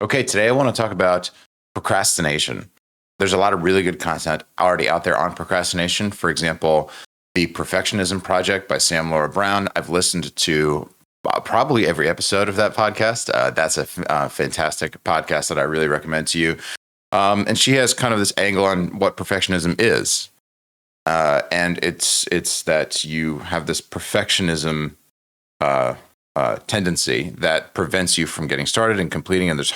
Okay, today I want to talk about procrastination. There's a lot of really good content already out there on procrastination. For example, The Perfectionism Project by Sam Laura Brown. I've listened to probably every episode of that podcast. That's a fantastic podcast that I really recommend to you. And she has kind of this angle on what perfectionism is. And it's that you have this perfectionism tendency that prevents you from getting started and completing. And there's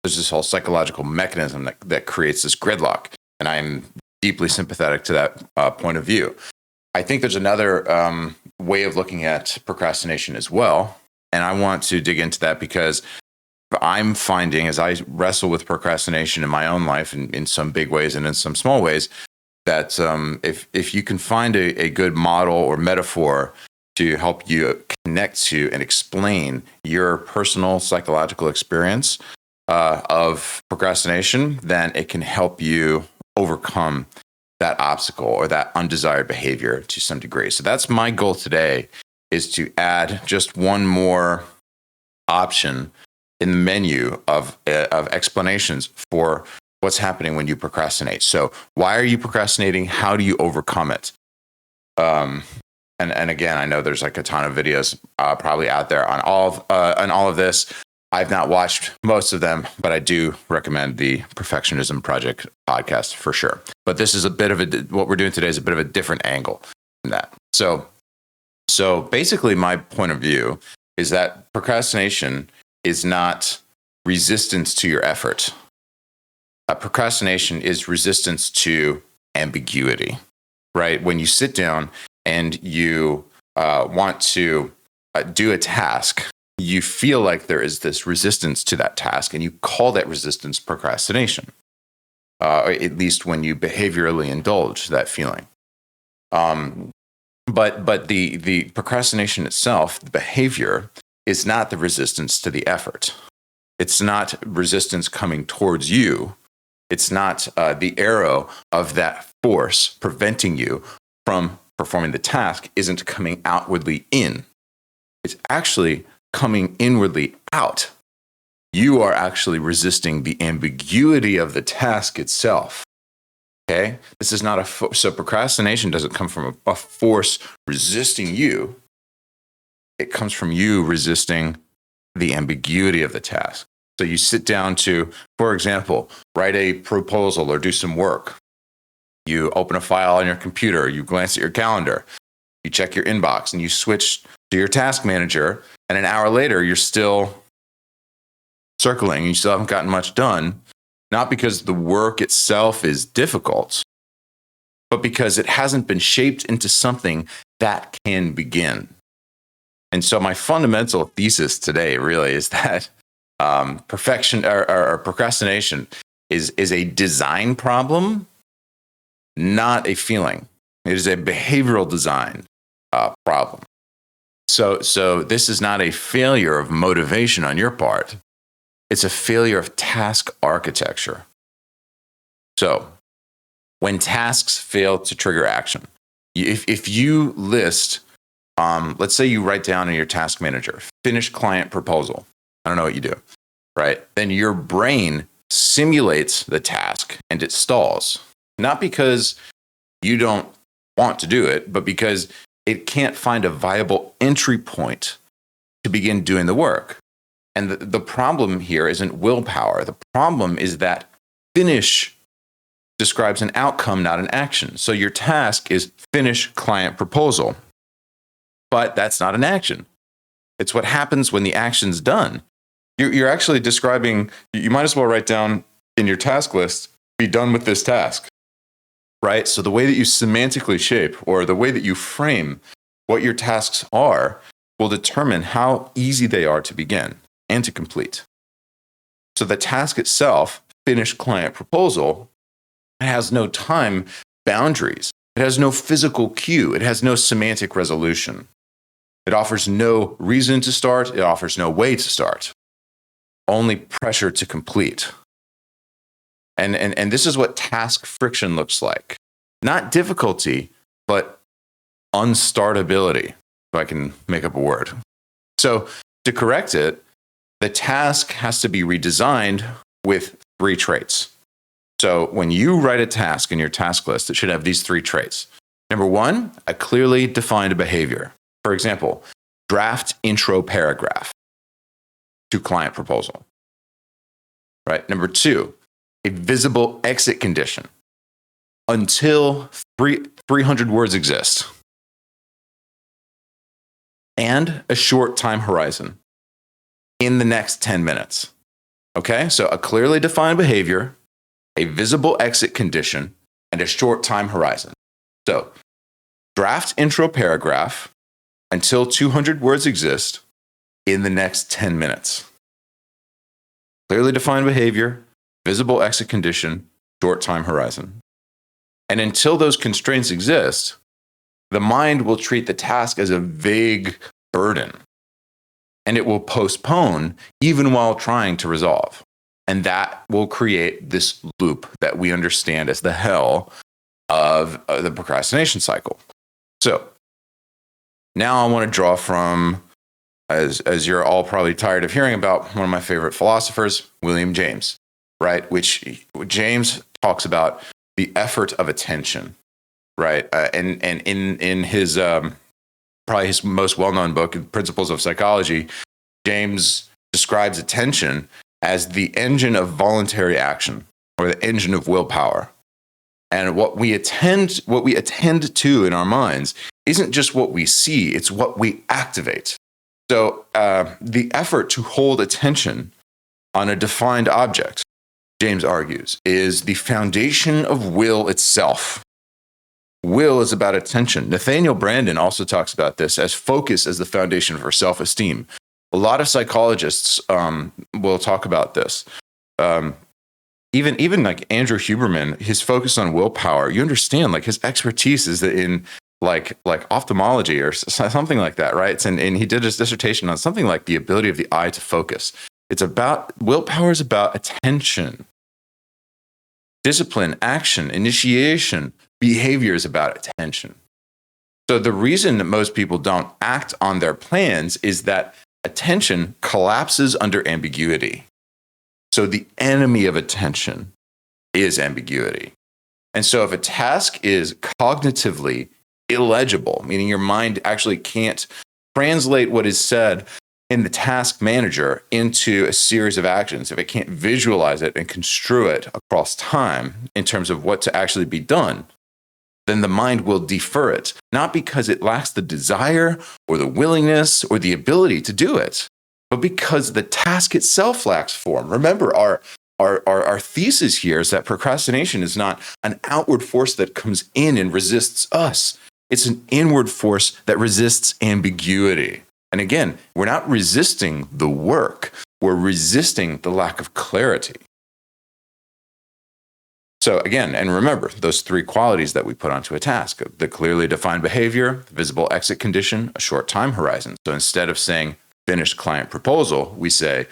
this whole psychological mechanism that creates this gridlock. And I'm deeply sympathetic to that point of view. I think there's another way of looking at procrastination as well. And I want to dig into that because I'm finding, as I wrestle with procrastination in my own life in some big ways and in some small ways, that if you can find a good model or metaphor to help you connect to and explain your personal psychological experience of procrastination, then it can help you overcome that obstacle or that undesired behavior to some degree. So that's my goal today, is to add just one more option in the menu of explanations for what's happening when you procrastinate. So why are you procrastinating? How do you overcome it? And again, I know there's like a ton of videos probably out there on all of this. I've not watched most of them, but I do recommend the Perfectionism Project podcast for sure. But this is what we're doing today is a bit of a different angle from that. So basically my point of view is that procrastination is not resistance to your effort. Procrastination is resistance to ambiguity, right? When you sit down and you want to do a task, you feel like there is this resistance to that task, and you call that resistance procrastination, or at least when you behaviorally indulge that feeling. But the procrastination itself, the behavior, is not the resistance to the effort. It's not resistance coming towards you. It's not the arrow of that force preventing you from performing the task isn't coming outwardly in. It's actually coming inwardly out. You are actually resisting the ambiguity of the task itself. Okay? This is not so procrastination doesn't come from a force resisting you. It comes from you resisting the ambiguity of the task. So you sit down to, for example, write a proposal or do some work. You open a file on your computer, you glance at your calendar, you check your inbox, and you switch to your task manager, and an hour later, you're still circling, you still haven't gotten much done, not because the work itself is difficult, but because it hasn't been shaped into something that can begin. And so my fundamental thesis today really is that procrastination is a design problem, not a feeling. It is a behavioral design problem. So this is not a failure of motivation on your part. It's a failure of task architecture. So when tasks fail to trigger action, if you list, let's say you write down in your task manager, finish client proposal. I don't know what you do, right? Then your brain simulates the task and it stalls. Not because you don't want to do it, but because it can't find a viable entry point to begin doing the work. And the problem here isn't willpower. The problem is that finish describes an outcome, not an action. So your task is finish client proposal. But that's not an action. It's what happens when the action's done. You're actually describing, you might as well write down in your task list, be done with this task, right? So the way that you semantically shape or the way that you frame what your tasks are will determine how easy they are to begin and to complete. So the task itself, finish client proposal, has no time boundaries. It has no physical cue. It has no semantic resolution. It offers no reason to start. It offers no way to start. Only pressure to complete. And this is what task friction looks like. Not difficulty, but unstartability, if I can make up a word. So to correct it, the task has to be redesigned with 3 traits. So when you write a task in your task list, it should have these 3 traits. Number 1, a clearly defined behavior. For example, draft intro paragraph to client proposal. Right? Number 2, a visible exit condition until 300 words exist. And a short time horizon in the next 10 minutes. Okay? So a clearly defined behavior, a visible exit condition, and a short time horizon. So draft intro paragraph until 200 words exist in the next 10 minutes. Clearly defined behavior, visible exit condition, short time horizon. And until those constraints exist, the mind will treat the task as a vague burden, and it will postpone even while trying to resolve. And that will create this loop that we understand as the hell of the procrastination cycle. So now I want to draw from, as you're all probably tired of hearing about, one of my favorite philosophers, William James, right? Which James talks about the effort of attention, right? And in his probably his most well-known book, Principles of Psychology, James describes attention as the engine of voluntary action, or the engine of willpower. And what we attend to in our minds isn't just what we see, it's what we activate. So the effort to hold attention on a defined object, James argues, is the foundation of will itself. Will is about attention. Nathaniel Branden also talks about this as focus as the foundation for self-esteem. A lot of psychologists will talk about this. Even like Andrew Huberman, his focus on willpower, you understand, like his expertise is in like ophthalmology or something like that, right? And he did his dissertation on something like the ability of the eye to focus. It's about, willpower is about attention. Discipline, action, initiation, behavior is about attention. So the reason that most people don't act on their plans is that attention collapses under ambiguity. So the enemy of attention is ambiguity. And so if a task is cognitively illegible, meaning your mind actually can't translate what is said in the task manager into a series of actions, if it can't visualize it and construe it across time in terms of what to actually be done, then the mind will defer it, not because it lacks the desire or the willingness or the ability to do it, but because the task itself lacks form. Remember, our thesis here is that procrastination is not an outward force that comes in and resists us. It's an inward force that resists ambiguity. And again, we're not resisting the work, we're resisting the lack of clarity. So again, and remember those 3 qualities that we put onto a task: the clearly defined behavior, the visible exit condition, a short time horizon. So instead of saying finished client proposal, we say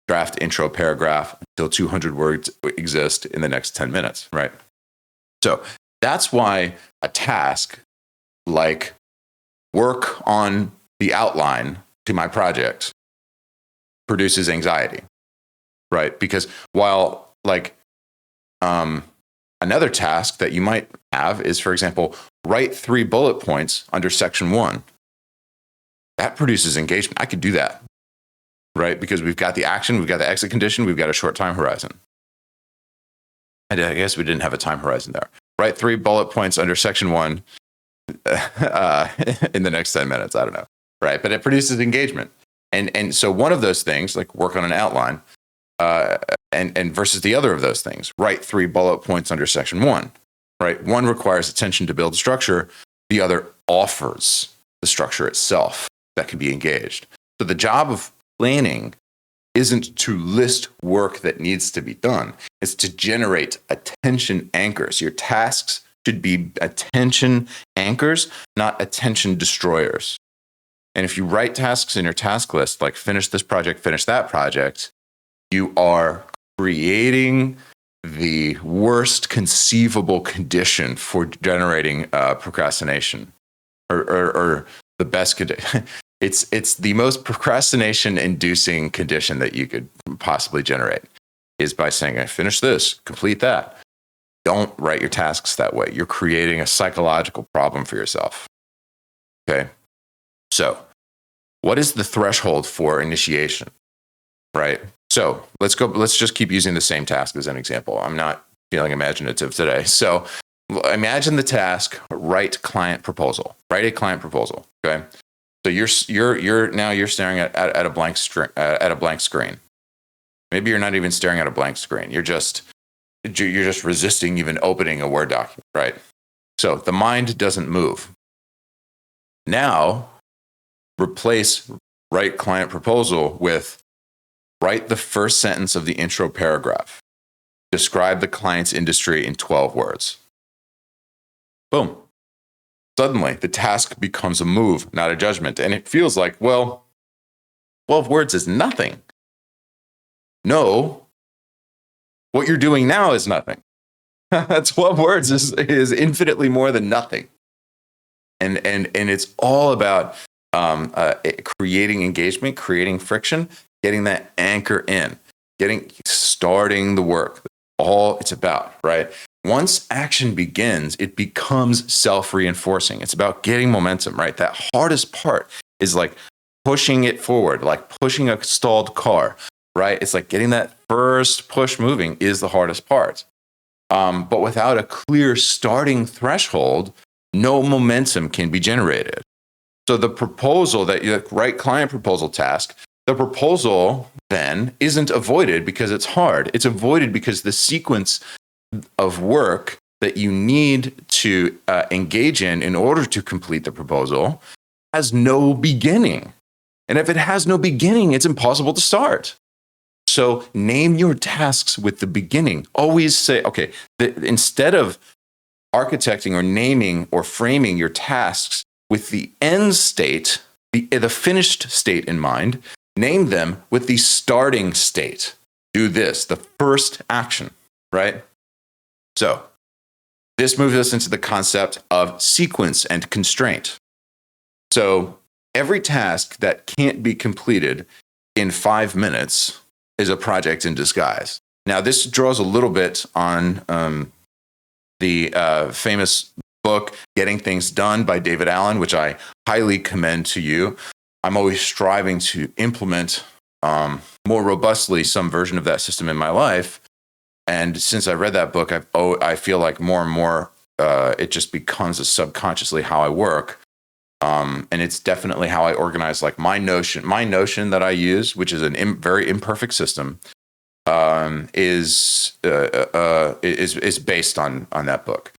draft intro paragraph until 200 words exist in the next 10 minutes, right? So that's why a task like work on the outline to my project produces anxiety, right? Because while like another task that you might have is, for example, write 3 bullet points under section 1. That produces engagement. I could do that, right? Because we've got the action, we've got the exit condition, we've got a short time horizon. And I guess we didn't have a time horizon there. Write 3 bullet points under section 1 in the next 10 minutes. I don't know, right? But it produces engagement. And so one of those things, like work on an outline, and versus the other of those things, write 3 bullet points under section 1, right? One requires attention to build structure. The other offers the structure itself that can be engaged. So the job of planning isn't to list work that needs to be done. It's to generate attention anchors. Your tasks should be attention anchors, not attention destroyers. And if you write tasks in your task list, like finish this project, finish that project, you are creating the worst conceivable condition for generating procrastination, or the best condition. It's the most procrastination inducing condition that you could possibly generate, is by saying, I finish this, complete that. Don't write your tasks that way. You're creating a psychological problem for yourself. Okay. So what is the threshold for initiation? Right. So let's just keep using the same task as an example. I'm not feeling imaginative today. So imagine the task, write a client proposal. Okay. So you're staring at a blank screen. Maybe you're not even staring at a blank screen. You're just resisting even opening a Word document, right? So the mind doesn't move. Now, replace write client proposal with write the first sentence of the intro paragraph. Describe the client's industry in 12 words. Boom. Suddenly, the task becomes a move, not a judgment. And it feels like, well, 12 words is nothing. No, what you're doing now is nothing. 12 words is infinitely more than nothing. And it's all about creating engagement, creating friction, getting that anchor in, starting the work. That's all it's about, right? Once action begins, it becomes self-reinforcing. It's about getting momentum, right? That hardest part is like pushing it forward, like pushing a stalled car, right? It's like getting that first push moving is the hardest part. But without a clear starting threshold, no momentum can be generated. So the proposal that you write client proposal task, the proposal then isn't avoided because it's hard. It's avoided because the sequence of work that you need to engage in order to complete the proposal has no beginning. And if it has no beginning, it's impossible to start. So name your tasks with the beginning. Always say, okay, instead of architecting or naming or framing your tasks with the end state, the finished state in mind, name them with the starting state. Do this, the first action, right? So this moves us into the concept of sequence and constraint. So every task that can't be completed in 5 minutes is a project in disguise. Now, this draws a little bit on the famous book, Getting Things Done by David Allen, which I highly commend to you. I'm always striving to implement more robustly some version of that system in my life. And since I read that book, I feel like more and more it just becomes subconsciously how I work. And it's definitely how I organize, like my notion that I use, which is a very imperfect system, is based on that book.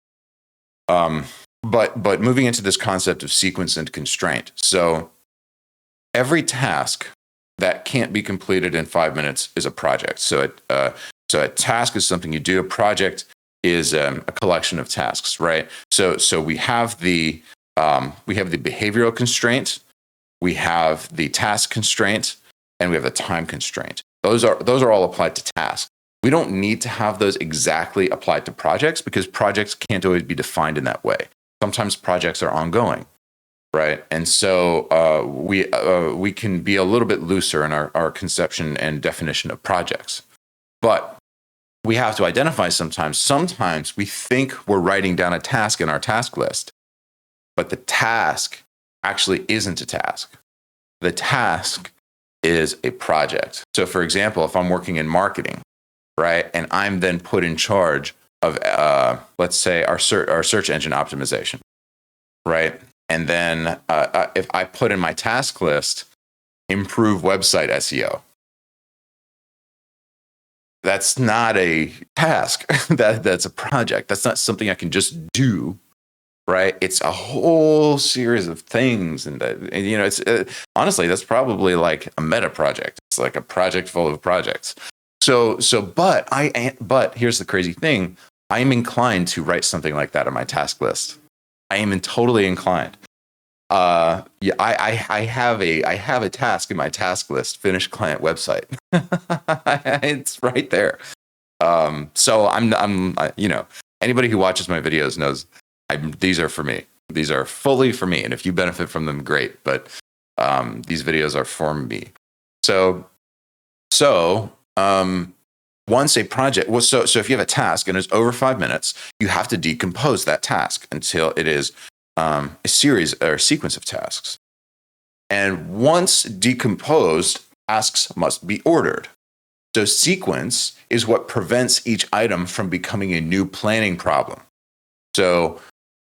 But moving into this concept of sequence and constraint. So every task that can't be completed in 5 minutes is a project. So a task is something you do. A project is a collection of tasks, right? So we have the behavioral constraint, we have the task constraint, and we have the time constraint. Those are all applied to tasks. We don't need to have those exactly applied to projects because projects can't always be defined in that way. Sometimes projects are ongoing, right? And so we can be a little bit looser in our conception and definition of projects. But we have to identify sometimes we think we're writing down a task in our task list, but the task actually isn't a task. The task is a project. So for example, if I'm working in marketing, right, and I'm then put in charge of, let's say, our search engine optimization, right? And then if I put in my task list, improve website SEO, that's not a task. That's a project. That's not something I can just do, right? It's a whole series of things, and it's honestly, that's probably like a meta project. It's like a project full of projects. But here's the crazy thing: I am inclined to write something like that on my task list. I am totally inclined. I have a task in my task list: finish client website. It's right there. So I'm anybody who watches my videos knows these are for me. These are fully for me, and if you benefit from them, great. But These videos are for me. So once a project, so if you have a task and it's over 5 minutes, you have to decompose that task until it is a series or a sequence of tasks. And once decomposed, tasks must be ordered. So sequence is what prevents each item from becoming a new planning problem. So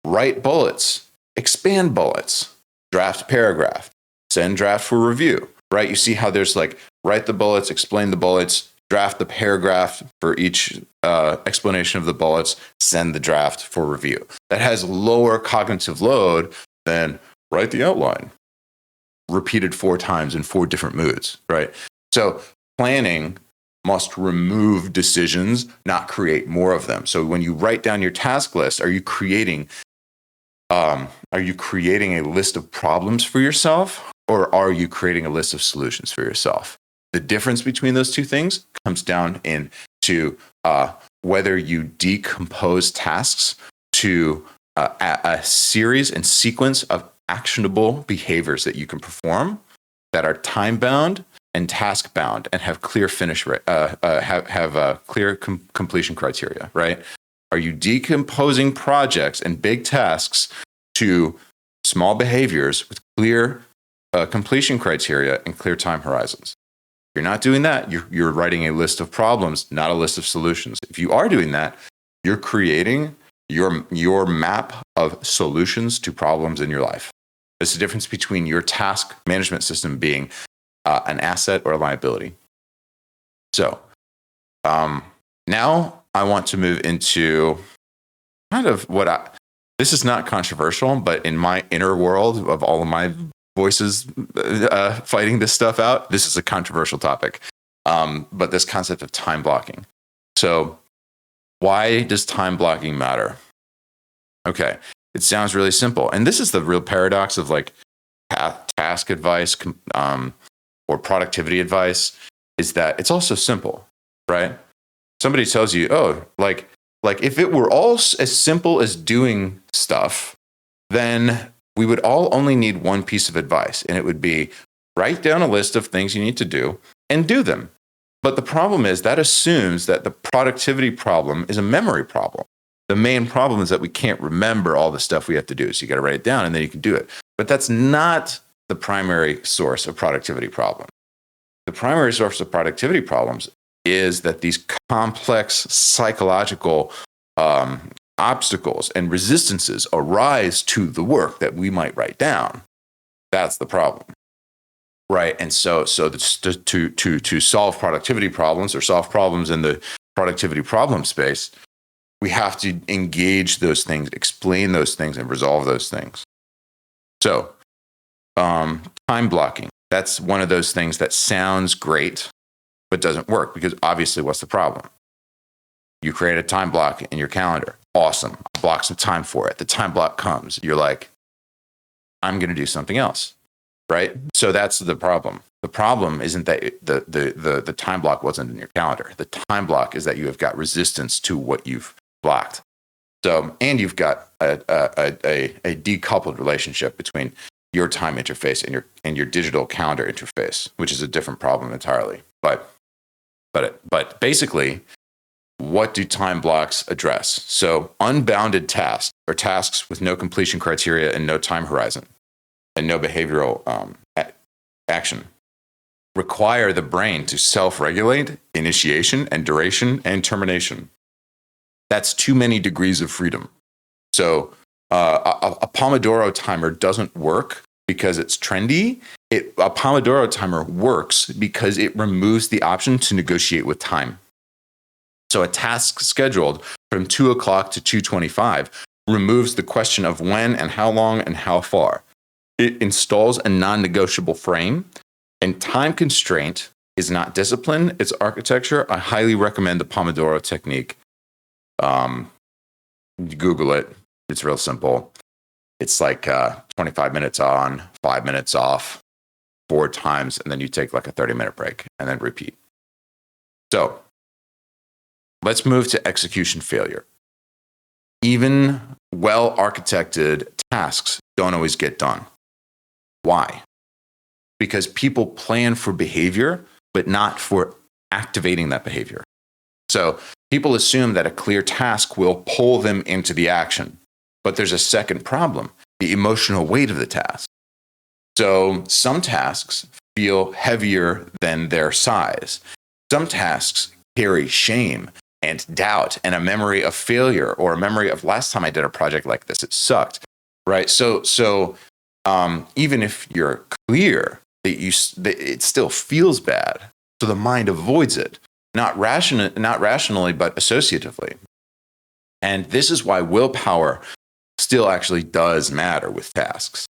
write bullets, expand bullets, draft paragraph, send draft for review, right? You see how there's like write the bullets, explain the bullets, draft the paragraph for each explanation of the bullets, send the draft for review. That has lower cognitive load than write the outline, repeated 4 times in 4 different moods, right? So planning must remove decisions, not create more of them. So when you write down your task list, are you creating a list of problems for yourself, or are you creating a list of solutions for yourself? The difference between those two things comes down into whether you decompose tasks to a series and sequence of actionable behaviors that you can perform that are time bound and task bound and have clear completion criteria, right? Are you decomposing projects and big tasks to small behaviors with clear completion criteria and clear time horizons? If you're not doing that, you're writing a list of problems, not a list of solutions. If you are doing that, you're creating your map of solutions to problems in your life. It's the difference between your task management system being an asset or a liability. So now I want to move into kind of this is not controversial, but in my inner world of all of my voices fighting this stuff out, this is a controversial topic. But this concept of time blocking. So why does time blocking matter? Okay, it sounds really simple. And this is the real paradox of like task advice or productivity advice, is that it's also simple, right? Somebody tells you, oh, like if it were all as simple as doing stuff, then we would all only need one piece of advice, and it would be write down a list of things you need to do and do them. But the problem is that assumes that the productivity problem is a memory problem. The main problem is that we can't remember all the stuff we have to do. So you got to write it down and then you can do it. But that's not the primary source of productivity problem. The primary source of productivity problems is that these complex psychological obstacles and resistances arise to the work that we might write down. That's the problem, right? And so to solve productivity problems or solve problems in the productivity problem space, we have to engage those things, explain those things, and resolve those things. So time blocking, that's one of those things that sounds great, but doesn't work, because obviously what's the problem? You create a time block in your calendar. Awesome. Block some time for it. The time block comes. You're like, I'm going to do something else, right? So that's the problem. The problem isn't that the time block wasn't in your calendar. The time block is that you have got resistance to what you've blocked. So, and you've got a decoupled relationship between your time interface and your digital calendar interface, which is a different problem entirely. But basically, what do time blocks address? So unbounded tasks, or tasks with no completion criteria and no time horizon and no behavioral action, require the brain to self-regulate initiation and duration and termination. That's too many degrees of freedom. So a Pomodoro timer doesn't work because it's trendy. A Pomodoro timer works because it removes the option to negotiate with time. So a task scheduled from 2 o'clock to 2:25 removes the question of when and how long and how far. It installs a non-negotiable frame, and time constraint is not discipline, it's architecture. I highly recommend the Pomodoro technique. Google it. It's real simple. It's like 25 minutes on, 5 minutes off, 4 times, and then you take like a 30-minute break and then repeat. So let's move to execution failure. Even well-architected tasks don't always get done. Why? because people plan for behavior, but not for activating that behavior. So people assume that a clear task will pull them into the action. But there's a second problem, the emotional weight of the task. So some tasks feel heavier than their size. Some tasks carry shame and doubt and a memory of failure, or a memory of last time I did a project like this, it sucked, right? So even if you're clear that it still feels bad, so the mind avoids it, not rationally, but associatively. And this is why willpower still actually does matter with tasks.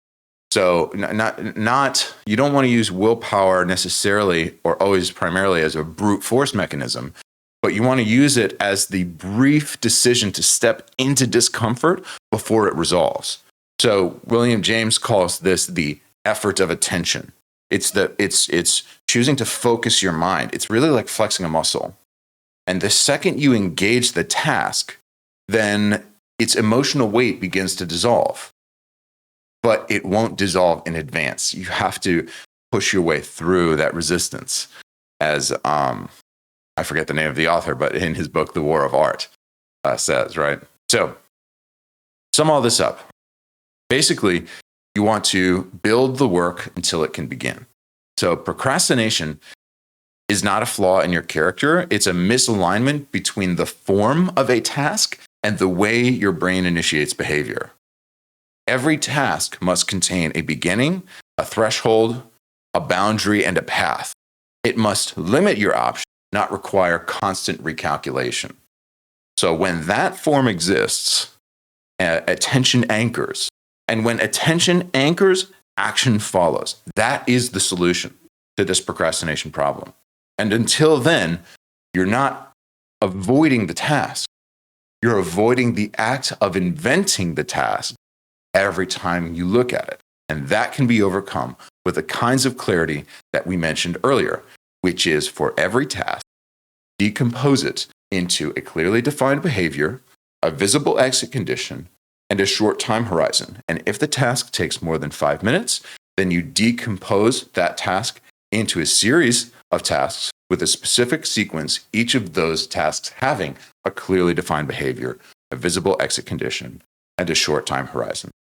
So you don't want to use willpower necessarily or always primarily as a brute force mechanism, but you want to use it as the brief decision to step into discomfort before it resolves. So William James calls this the effort of attention. It's choosing to focus your mind. It's really like flexing a muscle. And the second you engage the task, then its emotional weight begins to dissolve. But it won't dissolve in advance. You have to push your way through that resistance. As I forget the name of the author, but in his book, The War of Art, says, right? So sum all this up. Basically, you want to build the work until it can begin. So procrastination is not a flaw in your character. It's a misalignment between the form of a task and the way your brain initiates behavior. Every task must contain a beginning, a threshold, a boundary, and a path. It must limit your options, not require constant recalculation. So when that form exists, attention anchors. And when attention anchors, action follows. That is the solution to this procrastination problem. And until then, you're not avoiding the task. You're avoiding the act of inventing the task every time you look at it. And that can be overcome with the kinds of clarity that we mentioned earlier, which is for every task, decompose it into a clearly defined behavior, a visible exit condition, and a short time horizon. And if the task takes more than 5 minutes, then you decompose that task into a series of tasks with a specific sequence, each of those tasks having a clearly defined behavior, a visible exit condition, and a short time horizon.